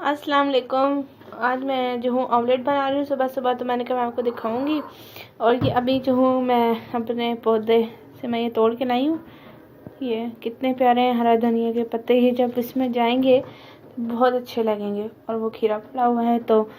अस्सलाम वालेकुम। आज मैं जो हूँ ऑमलेट बना रही हूँ सुबह सुबह, तो मैंने कहा मैं आपको दिखाऊंगी। और ये अभी जो हूँ मैं अपने पौधे से मैं ये तोड़ के लाई हूँ। ये कितने प्यारे हैं, हरा धनिया के पत्ते। ये जब इसमें जाएंगे तो बहुत अच्छे लगेंगे। और वो खीरा पड़ा हुआ है, तो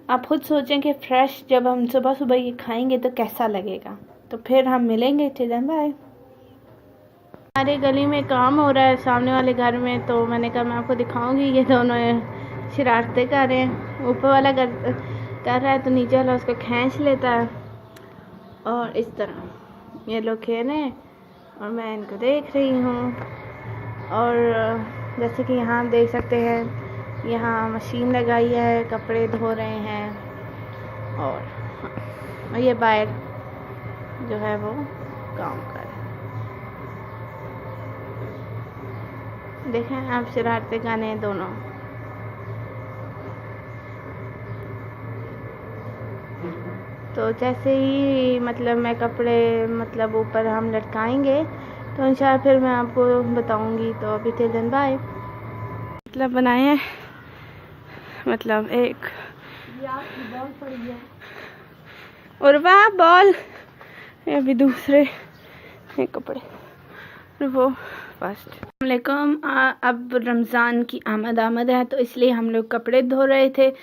आप खुद सोचें कि फ्रेश जब हम सुबह सुबह ये खाएंगे तो कैसा लगेगा। तो फिर हम मिलेंगे। चलें, बाय। हमारे गली में काम हो रहा है सामने वाले घर में, तो मैंने कहा मैं आपको दिखाऊंगी। ये दोनों शरारतें कर रहे हैं। ऊपर वाला कर रहा है तो नीचे वाला उसको खींच लेता है। और इस तरह ये लोग खेल रहे हैं और मैं इनको देख रही हूँ। और जैसे कि यहाँ आप देख सकते हैं, यहाँ मशीन लगाई है, कपड़े धो रहे हैं। और ये बाहर जो है वो काम कर रहे हैं। देखें आप, शरारतें गाने दोनों। तो जैसे ही मतलब मैं कपड़े ऊपर हम लटकाएंगे तो इंशाल्लाह फिर मैं आपको बताऊंगी। तो अभी टिल देन बाय। बनाए हैं एक बॉल पड़ी है और वाह बॉल। अभी दूसरे कपड़े वो फर्स्ट। वालेकुम। अब रमज़ान की आमद है, तो इसलिए हम लोग कपड़े धो रहे थे।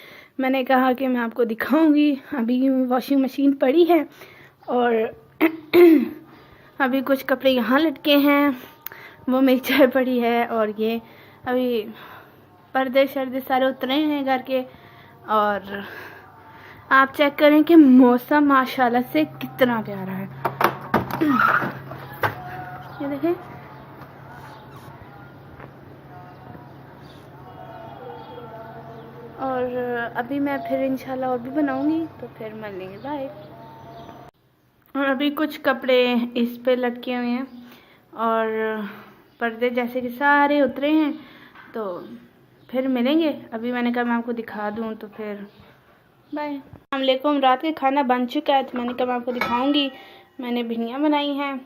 मैंने कहा कि मैं आपको दिखाऊंगी। अभी वॉशिंग मशीन पड़ी है और अभी कुछ कपड़े यहाँ लटके हैं, वो मेरी चाय पड़ी है। और ये अभी पर्दे शर्दे सारे उतरे हैं घर के। और आप चेक करें कि मौसम माशाल्लाह से कितना प्यारा है। ये देखें। और अभी मैं फिर इंशाल्लाह और भी बनाऊंगी, तो फिर मिलेंगे, बाय। और अभी कुछ कपड़े इस पे लटके हुए हैं और पर्दे जैसे कि सारे उतरे हैं, तो फिर मिलेंगे। अभी मैंने कहा मैं आपको दिखा दूं, तो फिर बाय। अस्सलाम वालेकुम। रात का खाना बन चुका है, तो मैंने कहा मैं आपको दिखाऊंगी। मैंने भिंडियाँ बनाई हैं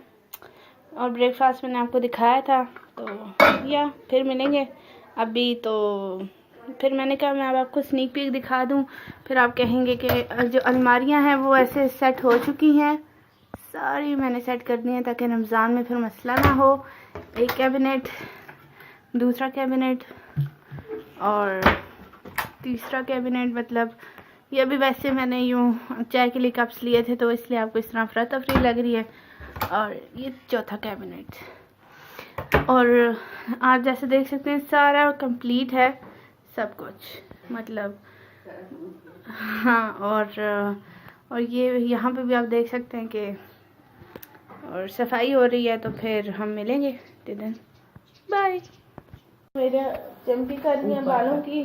और ब्रेकफास्ट मैंने आपको दिखाया था। तो या फिर मिलेंगे अभी। तो फिर मैंने कहा मैं अब आपको स्नीक पीक दिखा दूं। फिर आप कहेंगे कि जो अलमारियां हैं वो ऐसे सेट हो चुकी हैं, सारी मैंने सेट कर दी हैं ताकि रमज़ान में फिर मसला ना हो। एक कैबिनेट, दूसरा कैबिनेट और तीसरा कैबिनेट। ये भी वैसे मैंने यूँ चाय के लिए कप्स लिए थे, तो इसलिए आपको इस तरह अफरा तफरी लग रही है। और ये चौथा कैबिनेट। और आप जैसे देख सकते हैं सारा कंप्लीट है सब कुछ, हाँ। और ये यहाँ पे भी आप देख सकते हैं कि और सफाई हो रही है। तो फिर हम मिलेंगे, बाय। मेरा चमकी करनी है बालों की,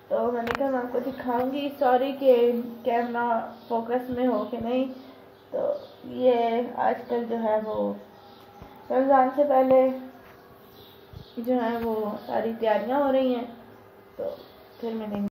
तो मैंने कहा मैं आपको दिखाऊंगी। सॉरी कि कैमरा फोकस में हो कि नहीं। तो ये आजकल जो है वो रमज़ान से पहले जो है वो सारी तैयारियां हो रही हैं, तो फिर मिलेंगे।